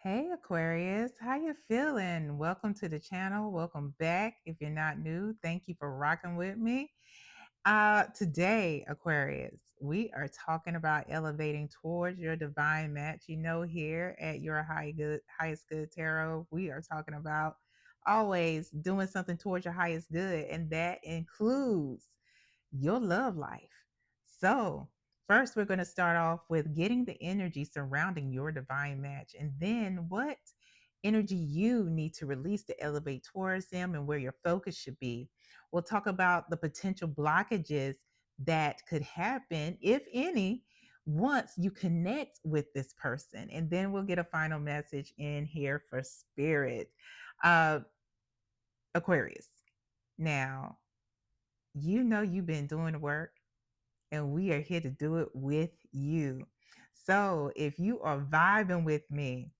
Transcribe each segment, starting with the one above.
Hey Aquarius, how you feeling? Welcome to the channel. Welcome back. If you're not new, thank you for rocking with me. Today, Aquarius, we are talking about elevating towards your divine match. Here at your highest good tarot, we are talking about always doing something towards your highest good, and that includes your love life. So, first, we're going to start off with getting the energy surrounding your divine match, and then what energy you need to release to elevate towards them and where your focus should be. We'll talk about the potential blockages that could happen, if any, once you connect with this person. And then we'll get a final message in here for spirit. Uh, Aquarius. Now, you've been doing the work and we are here to do it with you. So if you are vibing with me,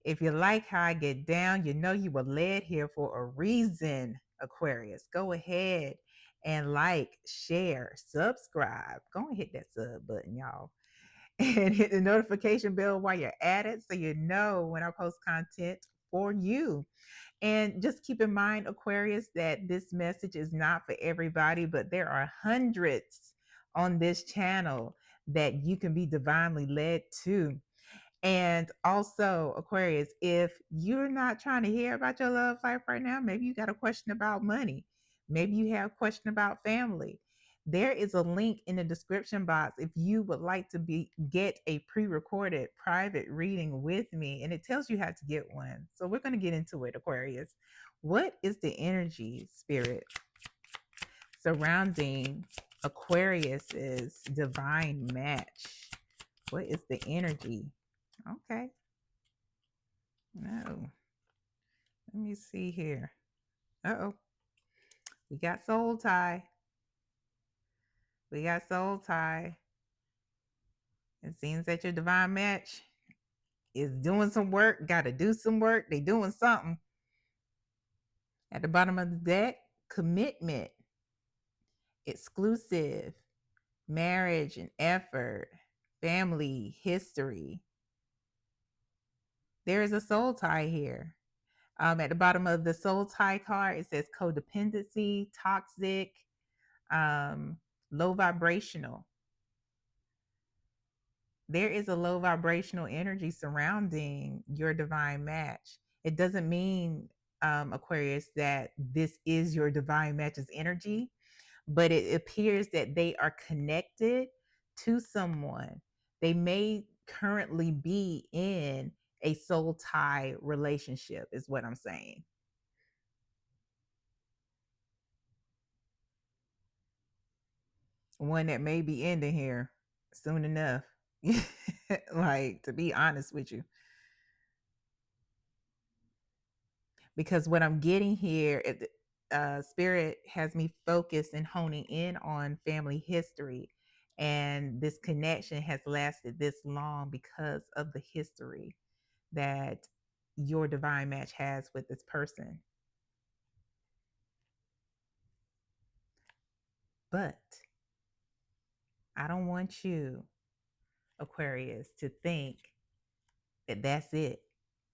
if you like how I get down, you were led here for a reason, Aquarius. Go ahead and like, share, subscribe. Go and hit that sub button, y'all. And hit the notification bell while you're at it so you know when I post content for you. And just keep in mind, Aquarius, that this message is not for everybody, but there are hundreds on this channel that you can be divinely led to. And also, Aquarius, if you're not trying to hear about your love life right now, maybe you got a question about money, maybe you have a question about family. There is a link in the description box if you would like to get a pre-recorded private reading with me, and it tells you how to get one. So we're going to get into it, Aquarius. What is the energy, spirit, surrounding Aquarius's divine match? What is the energy? Okay. No. Let me see here. Uh-oh. We got soul tie. We got soul tie. It seems that your divine match is doing some work, got to do some work. They doing something. At the bottom of the deck, commitment, exclusive, marriage and effort, family, history. There is a soul tie here. At the bottom of the soul tie card, it says codependency, toxic, um, low vibrational. There is a low vibrational energy surrounding your divine match. It doesn't mean, Aquarius, that this is your divine match's energy, but it appears that they are connected to someone. They may currently be in a soul tie relationship, is what I'm saying. One that may be ending here soon enough. Like, to be honest with you, because what I'm getting here, Spirit has me focused and honing in on family history. And this connection has lasted this long because of the history that your divine match has with this person. But I don't want you, Aquarius, to think that that's it.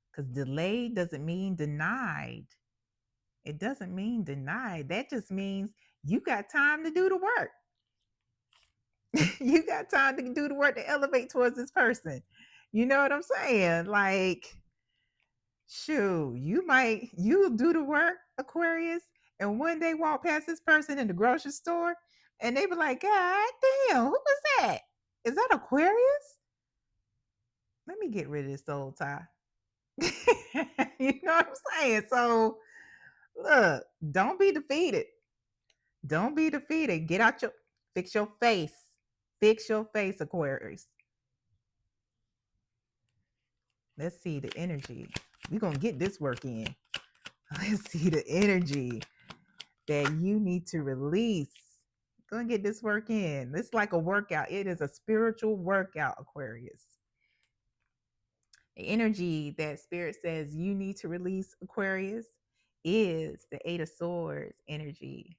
Because delayed doesn't mean denied. It doesn't mean denied. That just means you got time to do the work. You got time to do the work to elevate towards this person. You know what I'm saying? Like, shoot, you'll do the work, Aquarius, and one day walk past this person in the grocery store and they be like, God damn, who was that? Is that Aquarius? Let me get rid of this soul tie. You know what I'm saying? So look, don't be defeated. Don't be defeated. Fix your face. Fix your face, Aquarius. Let's see the energy. We're going to get this work in. Let's see the energy that you need to release. Go and get this work in. It's like a workout. It is a spiritual workout, Aquarius. The energy that Spirit says you need to release, Aquarius, is the Eight of Swords energy.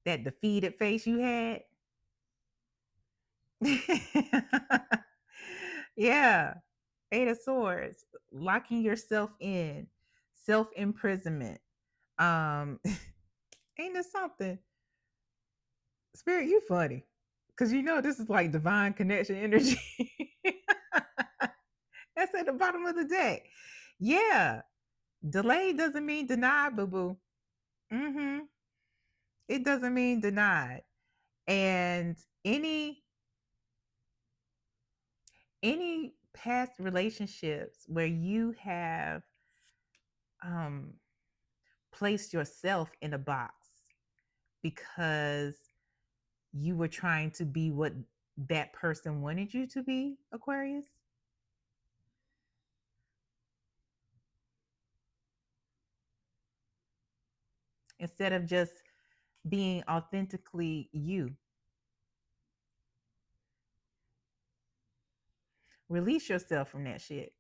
That defeated face you had. Yeah. Eight of Swords, locking yourself in, self imprisonment. Um, ain't this something? Spirit, you funny. Cause you know this is like divine connection energy. That's at the bottom of the deck. Yeah. Delay doesn't mean denied, boo boo. Mm-hmm. It doesn't mean denied. And any past relationships where you have um placed yourself in a box because you were trying to be what that person wanted you to be, Aquarius, instead of just being authentically you. Release yourself from that shit.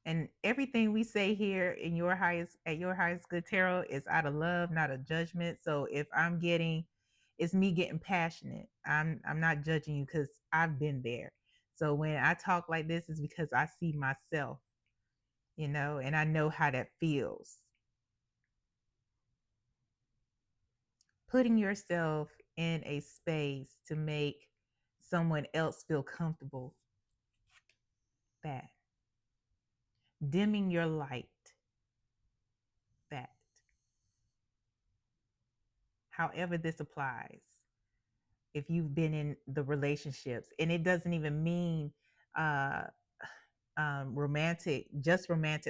And everything we say here in your highest at your highest good tarot is out of love, not a judgment. So if I'm getting, it's me getting passionate. I'm not judging you because I've been there. So when I talk like this is because I see myself, and I know how that feels. Putting yourself in a space to make someone else feel comfortable, that. Dimming your light, that. However this applies, if you've been in the relationships, and it doesn't even mean uh romantic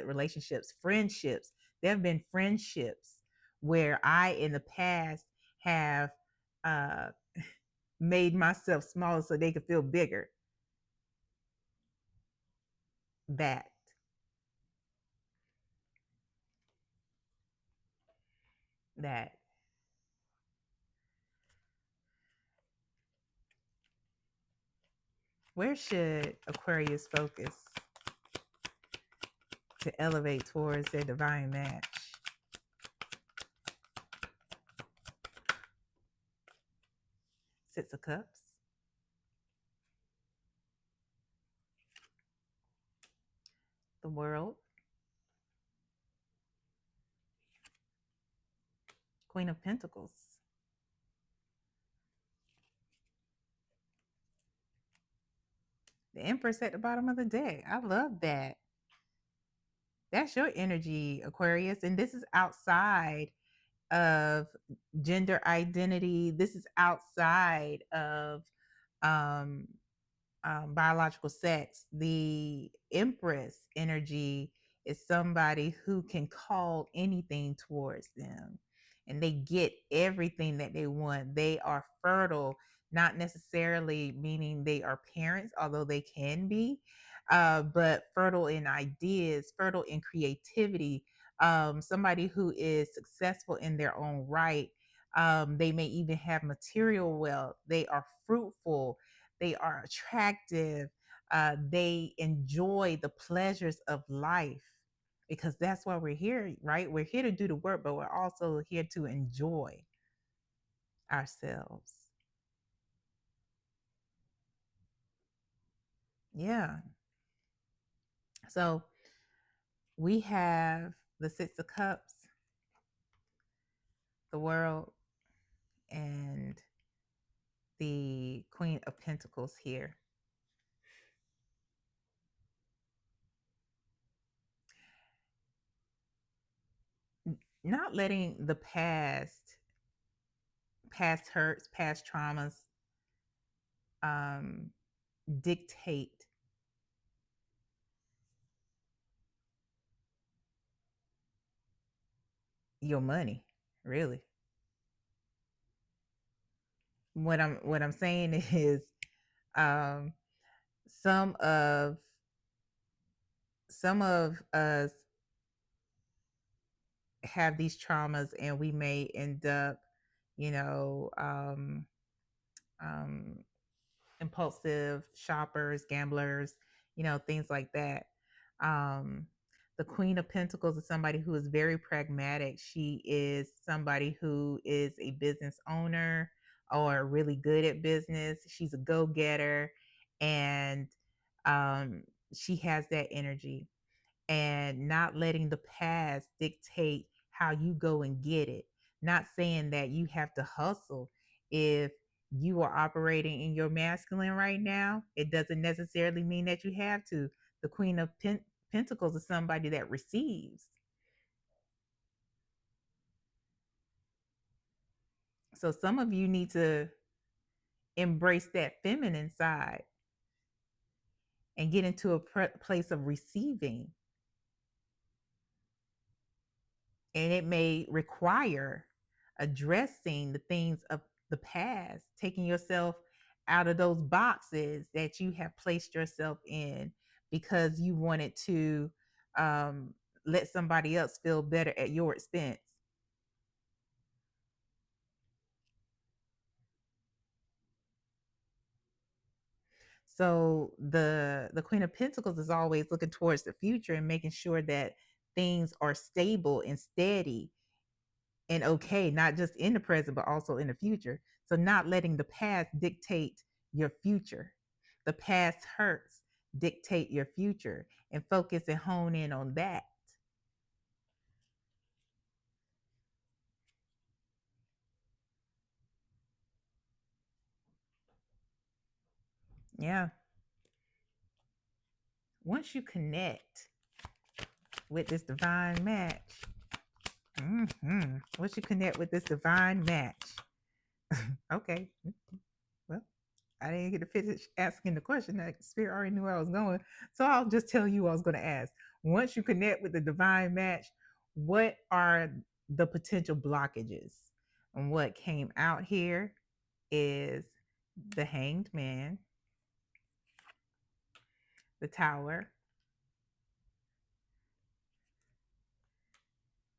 relationships, friendships. There have been friendships where I in the past have uh made myself smaller so they could feel bigger. That. that Where should Aquarius focus to elevate towards their divine match? Six of Cups, the World, Queen of Pentacles, the Empress at the bottom of the deck. I love that. That's your energy, Aquarius. And this is outside of gender identity. This is outside of um, biological sex. The Empress energy is somebody who can call anything towards them and they get everything that they want. They are fertile, not necessarily meaning they are parents, although they can be, but fertile in ideas, fertile in creativity, somebody who is successful in their own right. They may even have material wealth. They are fruitful, they are attractive, they enjoy the pleasures of life, because that's why we're here, right? We're here to do the work, but we're also here to enjoy ourselves. Yeah. So we have the Six of Cups, the World, and the Queen of Pentacles here. Not letting the past hurts, past traumas, um, dictate your money, really. What I'm saying is, um, some of some of us have these traumas, and we may end up, you know, um, impulsive shoppers, gamblers, things like that. Um, the Queen of Pentacles is somebody who is very pragmatic. She is somebody who is a business owner or really good at business. She's a go getter. And she has that energy, and not letting the past dictate how you go and get it. Not saying that you have to hustle. If you are operating in your masculine right now, it doesn't necessarily mean that you have to. The Queen of Pentacles is somebody that receives. So some of you need to embrace that feminine side and get into a place of receiving. And it may require addressing the things of the past, taking yourself out of those boxes that you have placed yourself in because you wanted to um, let somebody else feel better at your expense. So the Queen of Pentacles is always looking towards the future and making sure that things are stable and steady and okay, not just in the present, but also in the future. So, not letting the past dictate your future. The past hurts dictate your future, and focus and hone in on that. Yeah. Once you connect with this divine match, once you connect with this divine match, okay. Well, I didn't get to finish asking the question. That Spirit already knew where I was going. So I'll just tell you what I was going to ask. Once you connect with the divine match, what are the potential blockages? And what came out here is the Hanged Man, the Tower,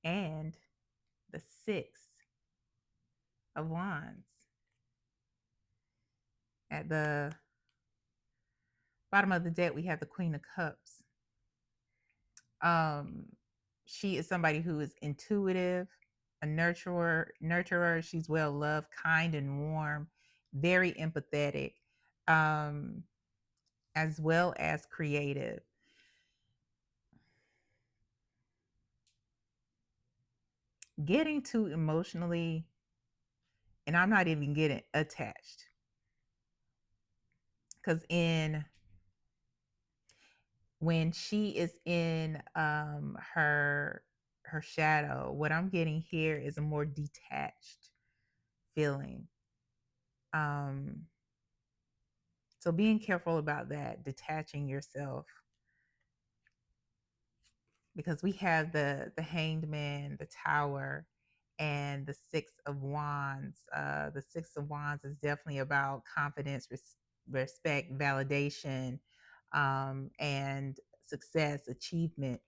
and the Six of Wands. At the bottom of the deck, we have the Queen of Cups. Um, she is somebody who is intuitive, a nurturer. She's well loved, kind and warm, very empathetic, um, as well as creative. Getting too emotionally, and I'm not even getting attached, because in when she is in her shadow, what I'm getting here is a more detached feeling. Um, so being careful about that, detaching yourself, because we have the Hanged Man, the Tower, and the Six of Wands. The Six of Wands is definitely about confidence, respect, validation, and success, achievement.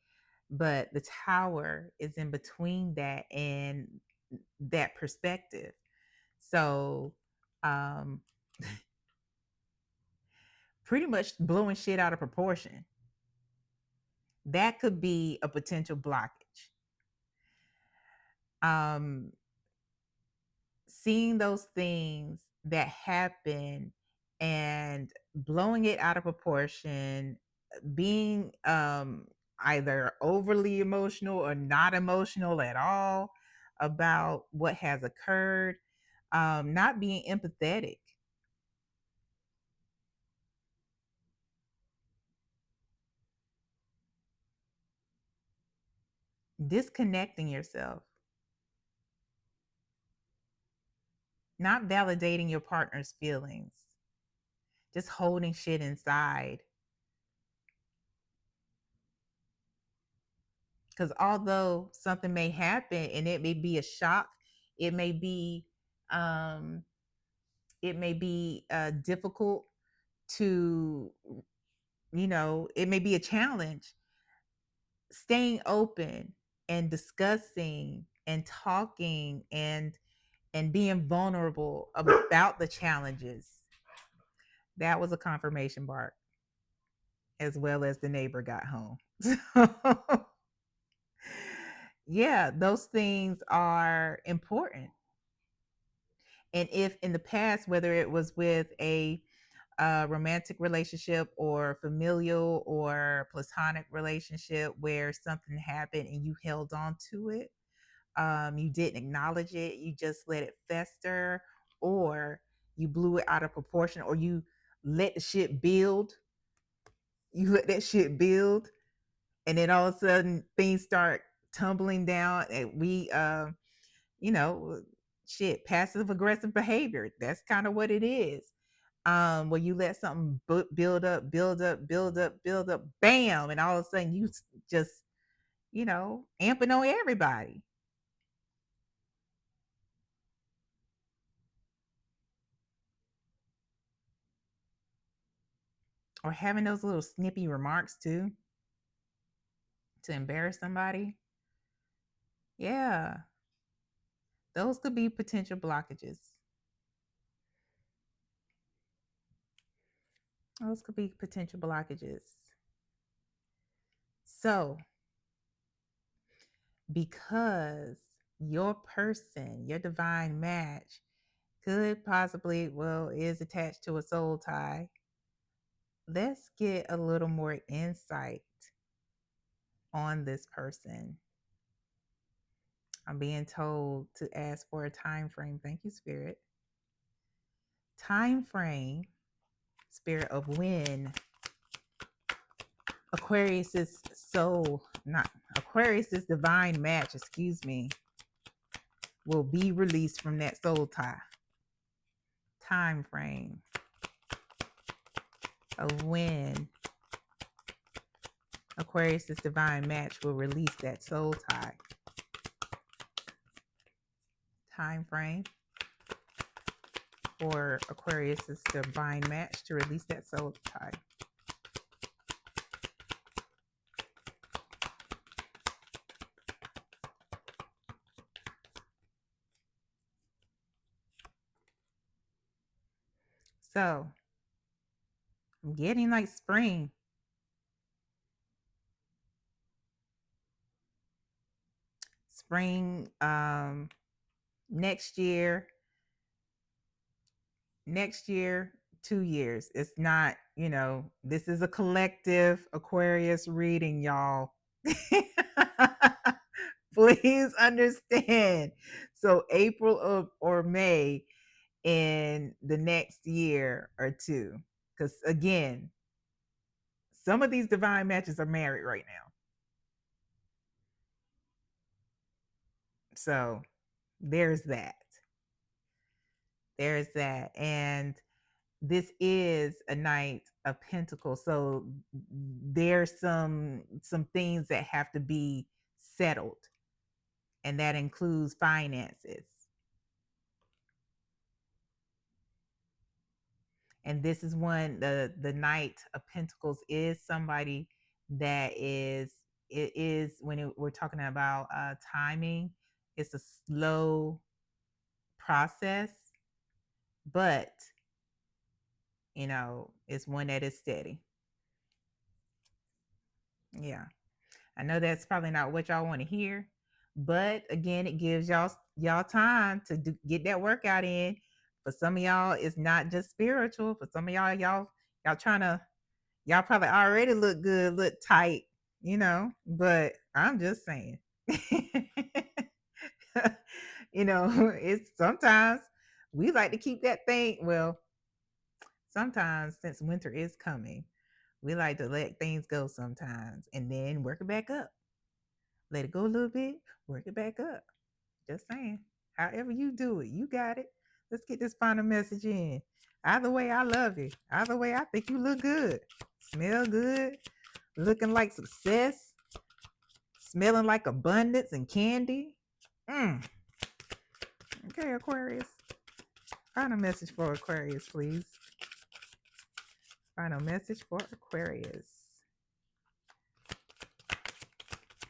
But the Tower is in between that and that perspective. So, um, pretty much blowing shit out of proportion. That could be a potential blockage. Um, Seeing those things that happen and blowing it out of proportion, being either overly emotional or not emotional at all about what has occurred, not being empathetic, disconnecting yourself, not validating your partner's feelings, just holding shit inside. Because although something may happen and it may be a shock, it may be um, difficult to, it may be a challenge. Staying open and discussing and talking and being vulnerable about the challenges. That was a confirmation bark, as well as the neighbor got home. Yeah, those things are important. And if in the past, whether it was with a romantic relationship or familial or platonic relationship where something happened and you held on to it. You didn't acknowledge it, you just let it fester, or you blew it out of proportion, or you let the shit build. You let that shit build, and then all of a sudden things start tumbling down. And you know, shit, passive aggressive behavior. That's kind of what it is. Where you let something build up, build up, build up, build up, bam, and all of a sudden you just, amping on everybody. Or having those little snippy remarks too to embarrass somebody. Yeah, those could be potential blockages. Those could be potential blockages. So, because your person, your divine match, could possibly, well, is attached to a soul tie, let's get a little more insight on this person. I'm being told to ask for a time frame. Thank you, Spirit. Time frame, Spirit, of when Aquarius's soul, not Aquarius's divine match, excuse me, will be released from that soul tie. Time frame of when Aquarius's divine match will release that soul tie. Time frame for Aquarius's divine match to release that soul tie. So I'm getting like spring. Spring, next year, 2 years. It's not, this is a collective Aquarius reading, y'all. Please understand. So April or May in the next year or two. Because again, some of these divine matches are married right now. So there's that. There's that. And this is a Knight of Pentacles. So there's some things that have to be settled. And that includes finances. And this is one, the Knight of Pentacles is somebody that it is when we're talking about timing, it's a slow process, but it's one that is steady. Yeah, I know that's probably not what y'all want to hear, but again, it gives y'all time to get that workout in. For some of y'all, it's not just spiritual. For some of y'all trying to, y'all probably already look good, look tight, but I'm just saying. It's sometimes we like to keep that thing. Well, sometimes since winter is coming, we like to let things go sometimes and then work it back up. Let it go a little bit, work it back up. Just saying. However you do it, you got it. Let's get this final message in. Either way, I love you. Either way, I think you look good. Smell good. Looking like success. Smelling like abundance and candy. Okay, Aquarius. Final message for Aquarius, please. Final message for Aquarius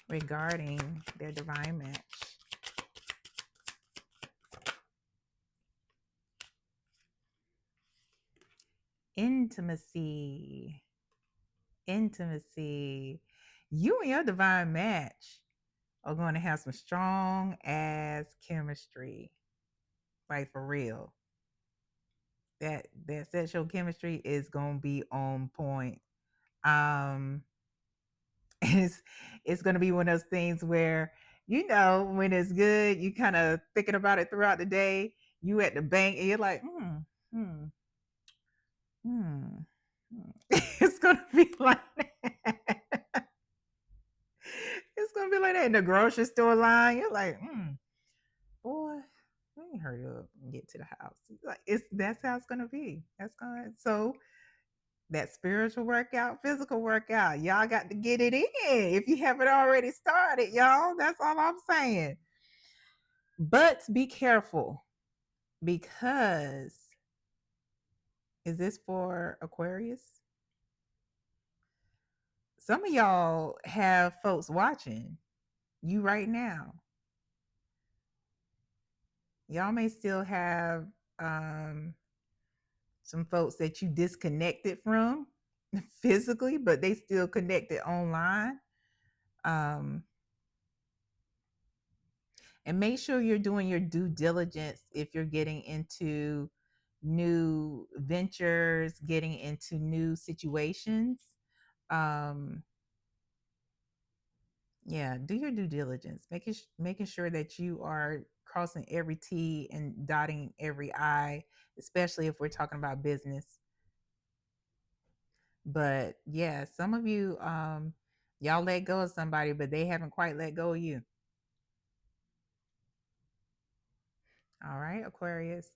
regarding their divine match. Intimacy. You and your divine match are going to have some strong ass chemistry. Like for real. That sexual chemistry is gonna be on point. Um, it's gonna be one of those things where when it's good, you kind of thinking about it throughout the day. You at the bank and you're like, hmm, hmm, hmm. It's gonna be like that. It's gonna be like that in the grocery store line. You're like, boy, let me hurry up and get to the house. Like that's how it's gonna be. That's gonna so that spiritual workout, physical workout, y'all got to get it in if you haven't already started, y'all. That's all I'm saying. But be careful because is this for Aquarius? Some of y'all have folks watching you right now. Y'all may still have um some folks that you disconnected from physically, but they still connected online. Um, and make sure you're doing your due diligence if you're getting into new ventures, getting into new situations. Um, yeah, do your due diligence, making sure that you are crossing every T and dotting every I, especially if we're talking about business. But yeah, some of you, y'all let go of somebody, but they haven't quite let go of you. All right, Aquarius.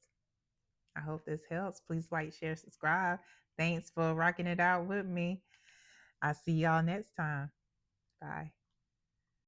I hope this helps. Please like, share, subscribe. Thanks for rocking it out with me. I'll see y'all next time. Bye.